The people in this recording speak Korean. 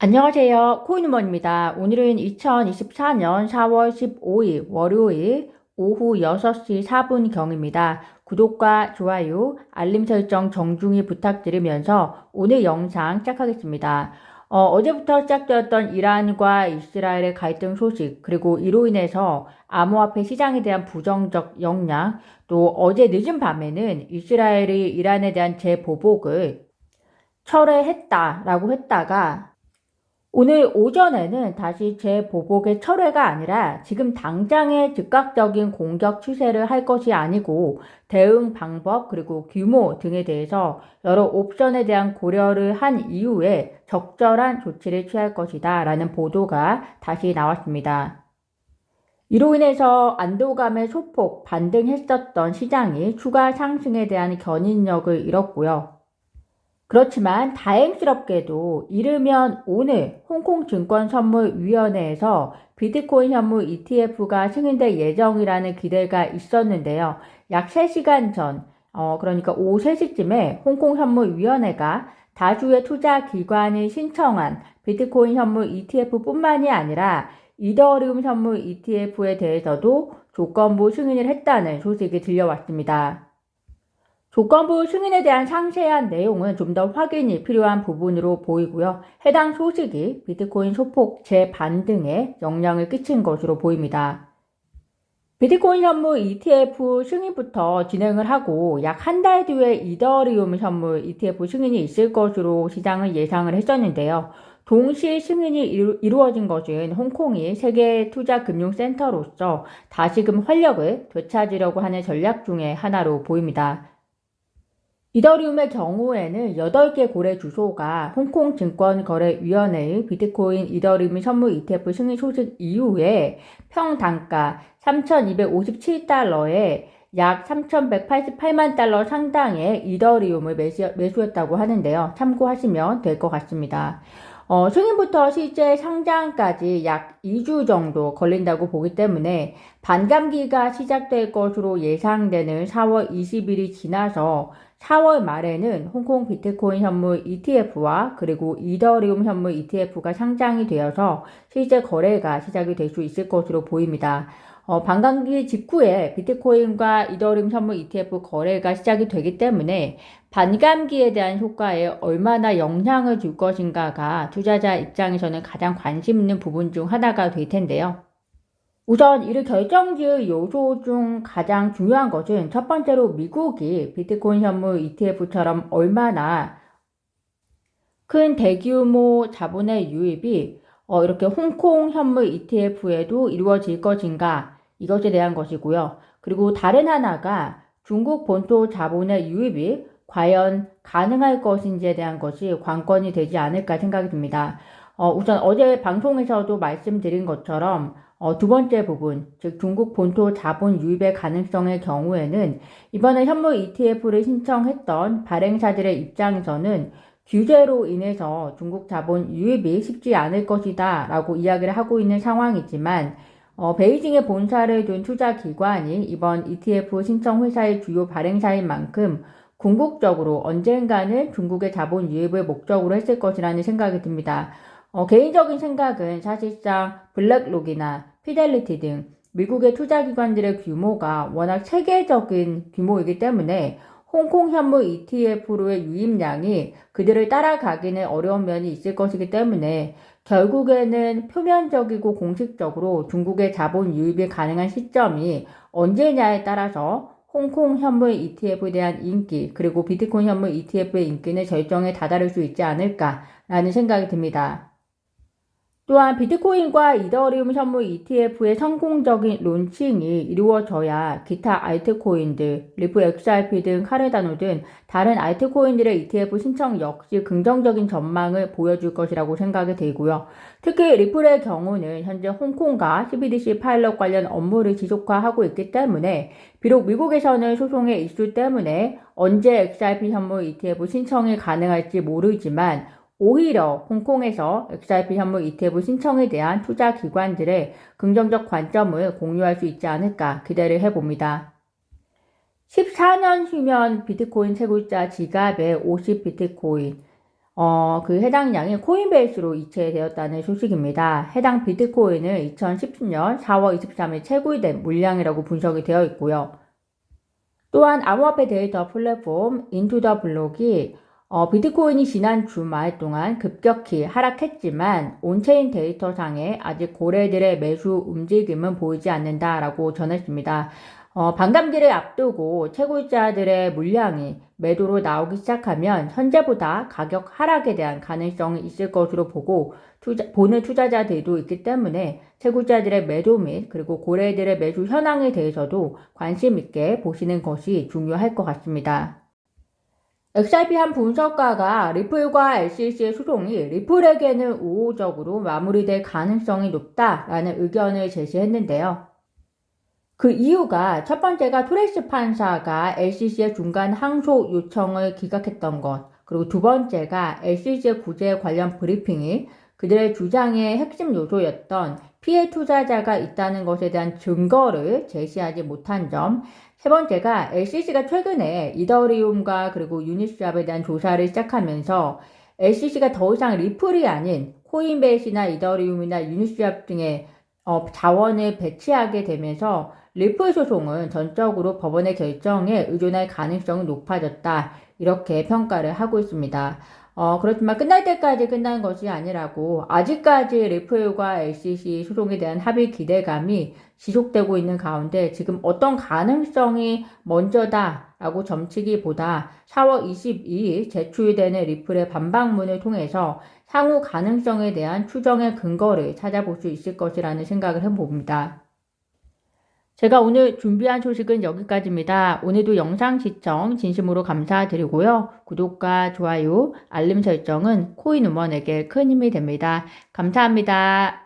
안녕하세요. 코인우먼입니다. 오늘은 2024년 4월 15일 월요일 오후 6시 4분경입니다. 구독과 좋아요, 알림 설정 정중히 부탁드리면서 오늘 영상 시작하겠습니다. 어제부터 시작되었던 이란과 이스라엘의 갈등 소식, 그리고 이로 인해서 암호화폐 시장에 대한 부정적 영향, 또 어제 늦은 밤에는 이스라엘이 이란에 대한 재보복을 철회했다라고 했다가 오늘 오전에는 다시 재보복의 철회가 아니라 지금 당장의 즉각적인 공격 추세를 할 것이 아니고 대응 방법 그리고 규모 등에 대해서 여러 옵션에 대한 고려를 한 이후에 적절한 조치를 취할 것이다 라는 보도가 다시 나왔습니다. 이로 인해서 안도감에 소폭 반등했었던 시장이 추가 상승에 대한 견인력을 잃었고요. 그렇지만 다행스럽게도 이르면 오늘 홍콩증권선물위원회에서 비트코인 현물 ETF가 승인될 예정이라는 기대가 있었는데요. 약 3시간 전, 그러니까 오후 3시쯤에 홍콩선물위원회가 다수의 투자기관이 신청한 비트코인 현물 ETF뿐만이 아니라 이더리움 선물 ETF에 대해서도 조건부 승인을 했다는 소식이 들려왔습니다. 조건부 승인에 대한 상세한 내용은 좀 더 확인이 필요한 부분으로 보이고요. 해당 소식이 비트코인 소폭 재반등에 영향을 끼친 것으로 보입니다. 비트코인 현물 ETF 승인부터 진행을 하고 약 한 달 뒤에 이더리움 현물 ETF 승인이 있을 것으로 시장은 예상을 했었는데요. 동시 승인이 이루어진 것은 홍콩이 세계 투자 금융 센터로서 다시금 활력을 되찾으려고 하는 전략 중의 하나로 보입니다. 이더리움의 경우에는 8개 거래 주소가 홍콩증권거래위원회의 비트코인 이더리움 선물 ETF 승인 소식 이후에 평단가 3,257달러에 약 3,188만 달러 상당의 이더리움을 매수했다고 하는데요. 참고하시면 될 것 같습니다. 승인부터 실제 상장까지 약 2주 정도 걸린다고 보기 때문에 반감기가 시작될 것으로 예상되는 4월 20일이 지나서 4월 말에는 홍콩 비트코인 현물 ETF와 그리고 이더리움 현물 ETF가 상장이 되어서 실제 거래가 시작이 될 수 있을 것으로 보입니다. 반감기 직후에 비트코인과 이더리움 현물 ETF 거래가 시작이 되기 때문에 반감기에 대한 효과에 얼마나 영향을 줄 것인가가 투자자 입장에서는 가장 관심 있는 부분 중 하나가 될 텐데요. 우선 이를 결정지을 요소 중 가장 중요한 것은 첫 번째로 미국이 비트코인 현물 ETF처럼 얼마나 큰 대규모 자본의 유입이 이렇게 홍콩 현물 ETF에도 이루어질 것인가 이것에 대한 것이고요. 그리고 다른 하나가 중국 본토 자본의 유입이 과연 가능할 것인지에 대한 것이 관건이 되지 않을까 생각이 듭니다. 우선 어제 방송에서도 말씀드린 것처럼 두 번째 부분, 즉 중국 본토 자본 유입의 가능성의 경우에는 이번에 현물 ETF를 신청했던 발행사들의 입장에서는 규제로 인해서 중국 자본 유입이 쉽지 않을 것이다 라고 이야기를 하고 있는 상황이지만 베이징에 본사를 둔 투자기관이 이번 ETF 신청 회사의 주요 발행사인 만큼 궁극적으로 언젠가는 중국의 자본 유입을 목적으로 했을 것이라는 생각이 듭니다. 개인적인 생각은 사실상 블랙록이나 피델리티 등 미국의 투자기관들의 규모가 워낙 세계적인 규모이기 때문에 홍콩 현물 ETF로의 유입량이 그들을 따라가기는 어려운 면이 있을 것이기 때문에 결국에는 표면적이고 공식적으로 중국의 자본 유입이 가능한 시점이 언제냐에 따라서 홍콩 현물 ETF에 대한 인기 그리고 비트코인 현물 ETF의 인기는 절정에 다다를 수 있지 않을까라는 생각이 듭니다. 또한 비트코인과 이더리움 현물 ETF의 성공적인 론칭이 이루어져야 기타 알트코인들, 리플 XRP 등 카르다노 등 다른 알트코인들의 ETF 신청 역시 긍정적인 전망을 보여줄 것이라고 생각이 들고요. 특히 리플의 경우는 현재 홍콩과 CBDC 파일럿 관련 업무를 지속화하고 있기 때문에 비록 미국에서는 소송의 이슈 때문에 언제 XRP 현물 ETF 신청이 가능할지 모르지만 오히려 홍콩에서 XRP 현물 ETF 신청에 대한 투자 기관들의 긍정적 관점을 공유할 수 있지 않을까 기대를 해봅니다. 14년 후면 비트코인 채굴자 지갑에 50비트코인 그 해당 양이 코인베이스로 이체되었다는 소식입니다. 해당 비트코인은 2010년 4월 23일 채굴된 물량이라고 분석이 되어 있고요. 또한 암호화폐 데이터 플랫폼 인투더블록이 비트코인이 지난 주말 동안 급격히 하락했지만 온체인 데이터상에 아직 고래들의 매수 움직임은 보이지 않는다라고 전했습니다. 반감기를 앞두고 채굴자들의 물량이 매도로 나오기 시작하면 현재보다 가격 하락에 대한 가능성이 있을 것으로 보는 투자자들도 있기 때문에 채굴자들의 매도 및 그리고 고래들의 매수 현황에 대해서도 관심 있게 보시는 것이 중요할 것 같습니다. XRP 한 분석가가 리플과 SEC의 소송이 리플에게는 우호적으로 마무리될 가능성이 높다라는 의견을 제시했는데요. 그 이유가 첫 번째가 토레스 판사가 SEC의 중간 항소 요청을 기각했던 것, 그리고 두 번째가 SEC의 구제 관련 브리핑이 그들의 주장의 핵심 요소였던 피해 투자자가 있다는 것에 대한 증거를 제시하지 못한 점, 세 번째가 SEC가 최근에 이더리움과 그리고 유니스왑에 대한 조사를 시작하면서 SEC가 더 이상 리플이 아닌 코인베이스나 이더리움이나 유니스왑 등의 자원을 배치하게 되면서 리플 소송은 전적으로 법원의 결정에 의존할 가능성이 높아졌다. 이렇게 평가를 하고 있습니다. 그렇지만 끝날 때까지 끝난 것이 아니라고 아직까지 리플과 SEC 소송에 대한 합의 기대감이 지속되고 있는 가운데 지금 어떤 가능성이 먼저다라고 점치기보다 4월 22일 제출되는 리플의 반박문을 통해서 향후 가능성에 대한 추정의 근거를 찾아볼 수 있을 것이라는 생각을 해봅니다. 제가 오늘 준비한 소식은 여기까지입니다. 오늘도 영상 시청 진심으로 감사드리고요. 구독과 좋아요, 알림 설정은 코인 우먼에게 큰 힘이 됩니다. 감사합니다.